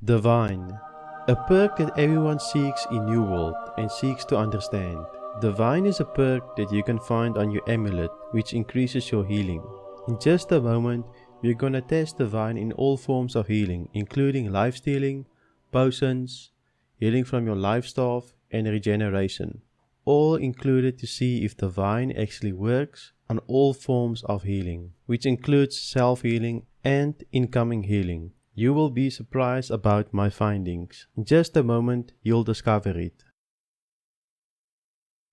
Divine, a perk that everyone seeks in New World and seeks to understand. Divine is a perk that you can find on your amulet, which increases your healing. In just a moment, we're gonna test Divine in all forms of healing, including lifestealing, potions, healing from your life staff, and regeneration. All included to see if Divine actually works on all forms of healing, which includes self-healing and incoming healing. You will be surprised about my findings. In just a moment, you'll discover it.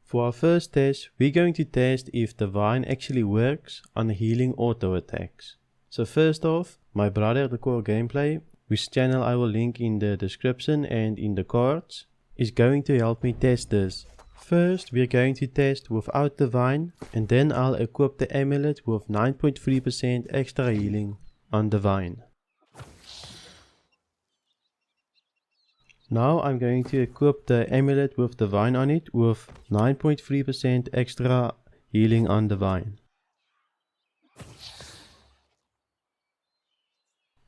For our first test, we're going to test if Divine actually works on healing auto attacks. So first off, my brother the core gameplay, whose channel I will link in the description and in the cards, is going to help me test this. First, we're going to test without Divine, and then I'll equip the amulet with 9.3% extra healing on Divine. Now I'm going to equip the amulet with Divine on it with 9.3% extra healing on Divine.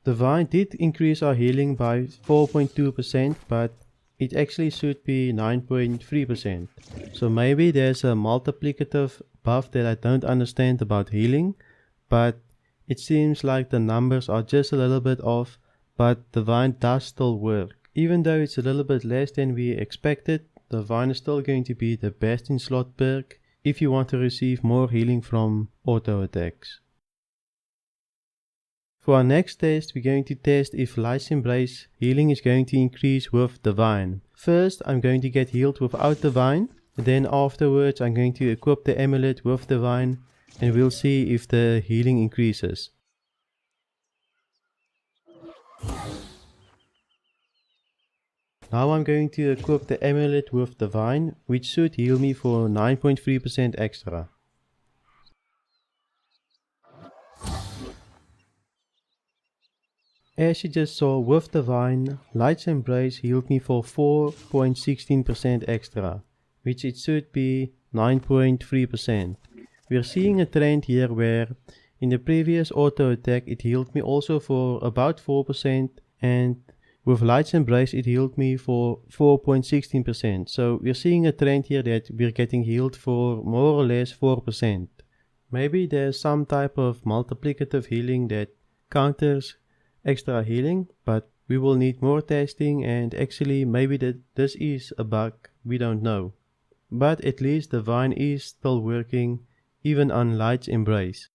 Divine did increase our healing by 4.2%, but it actually should be 9.3%. So maybe there's a multiplicative buff that I don't understand about healing, but it seems like the numbers are just a little bit off, but Divine does still work. Even though it's a little bit less than we expected, Divine is still going to be the best in slot perk if you want to receive more healing from auto attacks. For our next test, we're going to test if Light's Embrace healing is going to increase with Divine. First, I'm going to get healed without Divine, and then afterwards I'm going to equip the amulet with Divine, and we'll see if the healing increases. Now I'm going to equip the amulet with Divine, which should heal me for 9.3% extra. As you just saw with Divine, Light's Embrace healed me for 4.16% extra, which it should be 9.3%. We're seeing a trend here where in the previous auto attack it healed me also for about 4%, and with Light's Embrace it healed me for 4.16%. So we're seeing a trend here that we're getting healed for more or less 4%. Maybe there's some type of multiplicative healing that counters extra healing, but we will need more testing, and actually maybe this is a bug, we don't know. But at least Divine is still working even on Light's Embrace.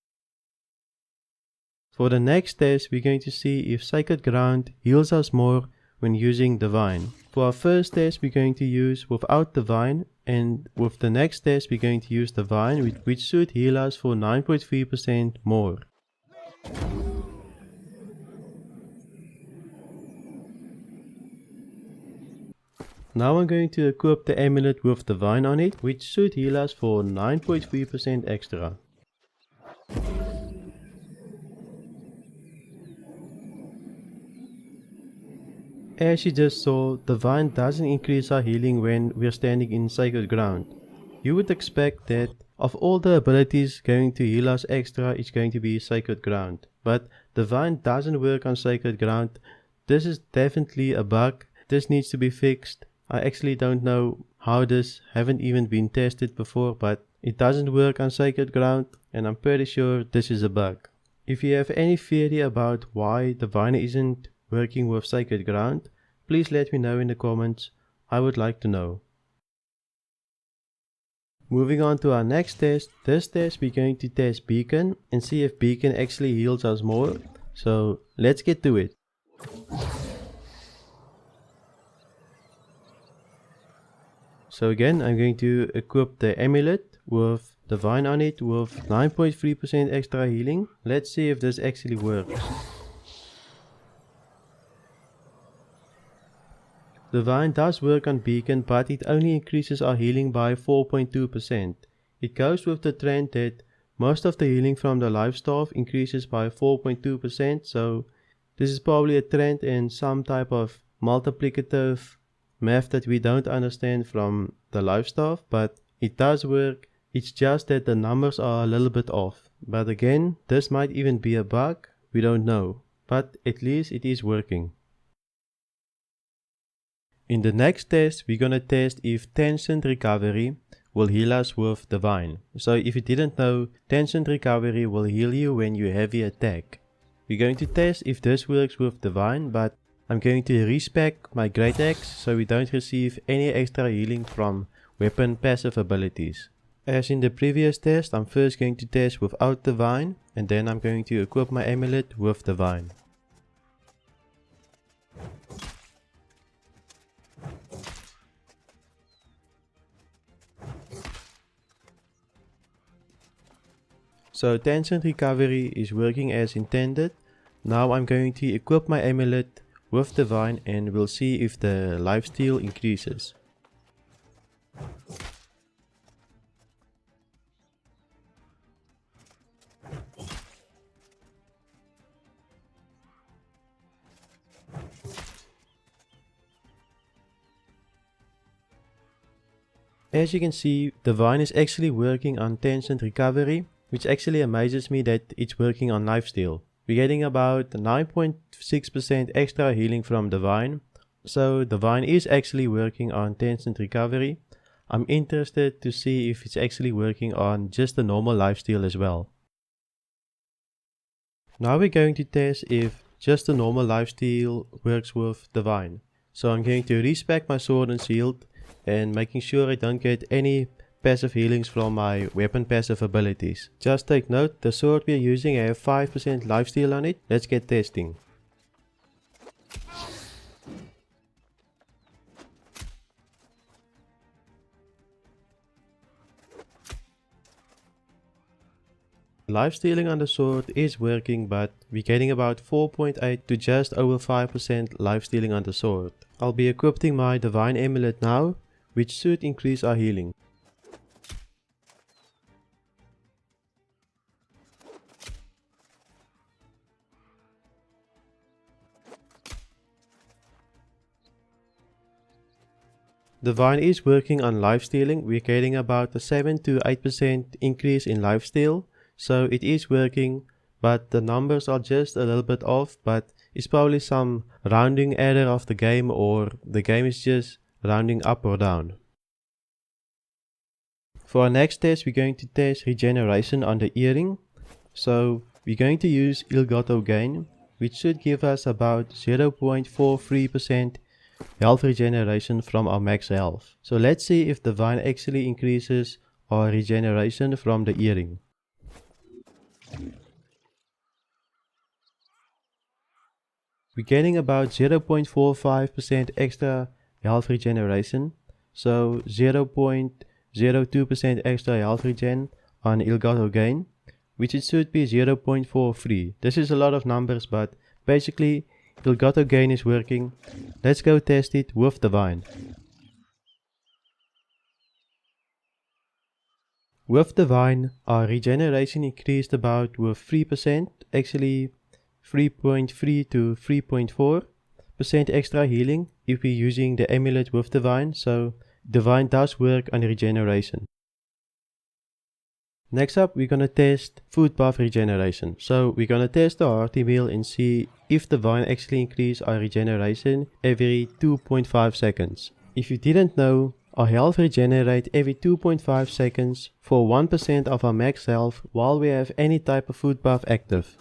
For the next test, we're going to see if Sacred Ground heals us more when using Divine. For our first test, we're going to use without Divine, and with the next test, we're going to use Divine, which should heal us for 9.3% more. Now I'm going to equip the amulet with Divine on it, which should heal us for 9.3% extra. As you just saw, Divine doesn't increase our healing when we're standing in Sacred Ground. You would expect that of all the abilities going to heal us extra, it's going to be Sacred Ground. But Divine doesn't work on Sacred Ground. This is definitely a bug. This needs to be fixed. I actually don't know how this haven't even been tested before, but it doesn't work on Sacred Ground, and I'm pretty sure this is a bug. If you have any theory about why Divine isn't working with Sacred Ground, please let me know in the comments. I would like to know. Moving on to our next test. This test we're going to test Beacon and see if Beacon actually heals us more. So let's get to it. So again, I'm going to equip the amulet with Divine on it with 9.3% extra healing. Let's see if this actually works. Divine does work on Beacon, but it only increases our healing by 4.2%. It goes with the trend that most of the healing from the life staff increases by 4.2%, so this is probably a trend and some type of multiplicative math that we don't understand from the life staff, but it does work. It's just that the numbers are a little bit off. But again, this might even be a bug, we don't know. But at least it is working. In the next test, we're gonna test if Trenchant recovery will heal us with Divine. So if you didn't know, Trenchant recovery will heal you when you heavy attack. We're going to test if this works with Divine, but I'm going to respec my Great Axe so we don't receive any extra healing from weapon passive abilities. As in the previous test, I'm first going to test without Divine, and then I'm going to equip my amulet with Divine. So Trenchant recovery is working as intended. Now I'm going to equip my amulet with Divine and we'll see if the lifesteal increases. As you can see, Divine is actually working on Trenchant recovery, which actually amazes me that it's working on Lifesteal. We're getting about 9.6% extra healing from Divine, so Divine is actually working on Trenchant recovery. I'm interested to see if it's actually working on just the normal Lifesteal as well. Now we're going to test if just the normal Lifesteal works with Divine. So I'm going to respec my sword and shield and making sure I don't get any passive healings from my weapon passive abilities. Just take note, the sword we are using have 5% lifesteal on it. Let's get testing. Lifestealing on the sword is working, but we're getting about 4.8 to just over 5% lifestealing on the sword. I'll be equipping my divine amulet now, which should increase our healing. Divine is working on lifestealing. We're getting about a 7 to 8% increase in lifesteal, so it is working, but the numbers are just a little bit off, but it's probably some rounding error of the game, or the game is just rounding up or down. For our next test, we're going to test regeneration on the earring. So we're going to use Ilgato gain, which should give us about 0.43% health regeneration from our max health. So let's see if Divine actually increases our regeneration from the earring. We're getting about 0.45% extra health regeneration, so 0.02% extra health regen on Ilgato gain, which it should be 0.43. This is a lot of numbers, but basically Ilgato gain is working. Let's go test it with Divine. With Divine, our regeneration increased about with 3%, actually 3.3 to 3.4% extra healing if we're using the amulet with Divine, so Divine does work on regeneration. Next up, we're gonna test food buff regeneration. So we're gonna test the hearty meal and see if Divine actually increase our regeneration every 2.5 seconds. If you didn't know, our health regenerate every 2.5 seconds for 1% of our max health while we have any type of food buff active.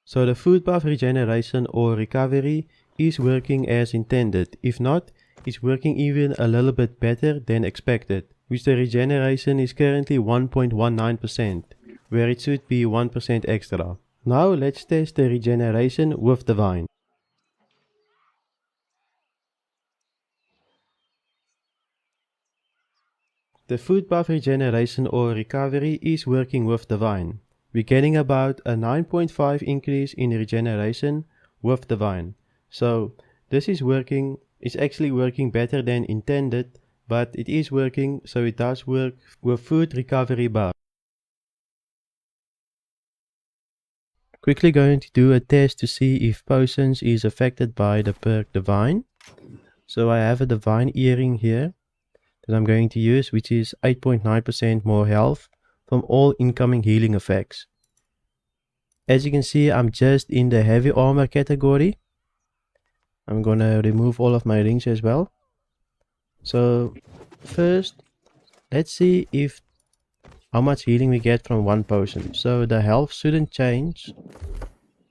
So the food buff regeneration or recovery is working as intended. If not, it's working even a little bit better than expected, which the regeneration is currently 1.19%, where it should be 1% extra. Now let's test the regeneration with Divine. The food buff regeneration or recovery is working with Divine. We're getting about a 9.5 increase in regeneration with Divine. So this is working. It's actually working better than intended, but it is working, so it does work with food recovery buff. Quickly going to do a test to see if potions is affected by the perk Divine. So I have a Divine earring here that I'm going to use, which is 8.9% more health from all incoming healing effects. As you can see, I'm just in the heavy armor category. I'm gonna remove all of my rings as well. So first, let's see if how much healing we get from one potion. So the health shouldn't change.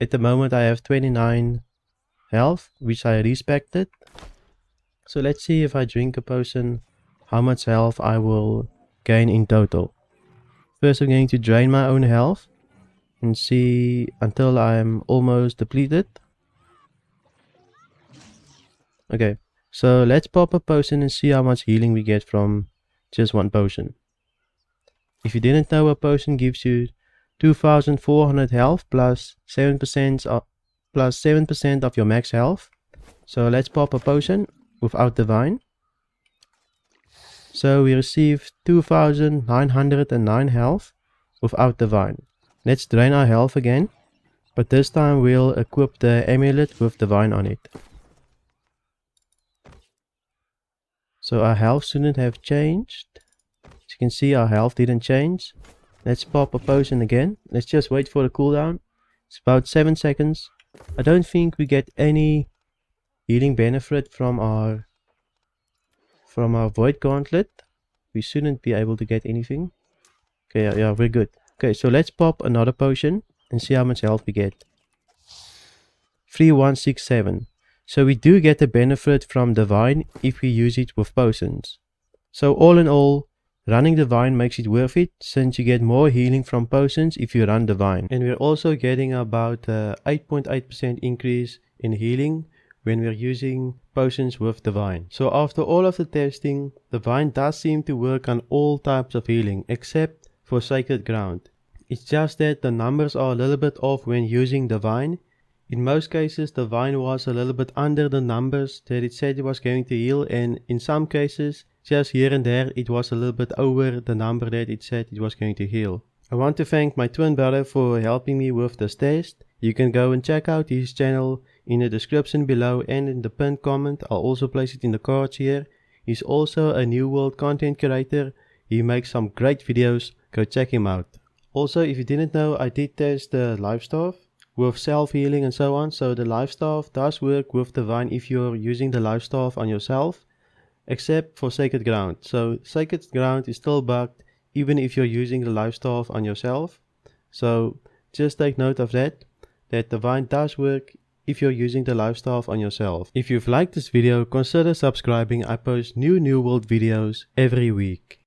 At the moment I have 29 health, which I respected. So let's see if I drink a potion, how much health I will gain in total. First I'm going to drain my own health and see until I'm almost depleted. Okay, so let's pop a potion and see how much healing we get from just one potion. If you didn't know, a potion gives you 2400 health plus 7% of your max health. So let's pop a potion without divine. So we receive 2909 health without divine. Let's drain our health again, but this time we'll equip the amulet with divine on it. So our health shouldn't have changed. As you can see, our health didn't change. Let's pop a potion again. Let's just wait for the cooldown. It's about 7 seconds. I don't think we get any healing benefit from our void gauntlet. We shouldn't be able to get anything. Okay, yeah, we're good. Okay, so let's pop another potion and see how much health we get. 3167. So we do get the benefit from divine if we use it with potions. So all in all, running divine makes it worth it, since you get more healing from potions if you run divine. And we're also getting about 8.8% increase in healing when we're using potions with divine. So after all of the testing, divine does seem to work on all types of healing except for sacred ground. It's just that the numbers are a little bit off when using divine. In most cases, divine was a little bit under the numbers that it said it was going to heal, and in some cases, just here and there, it was a little bit over the number that it said it was going to heal. I want to thank my twin brother for helping me with this test. You can go and check out his channel in the description below and in the pinned comment. I'll also place it in the cards here. He's also a New World content creator. He makes some great videos. Go check him out. Also, if you didn't know, I did test the Lifesteal with self-healing and so on. So the Lifesteal does work with divine if you're using the Lifesteal on yourself, except for sacred ground. So sacred ground is still bugged even if you're using the Lifesteal on yourself. So just take note of that divine does work if you're using the Lifesteal on yourself. If you've liked this video, consider subscribing. I post new World videos every week.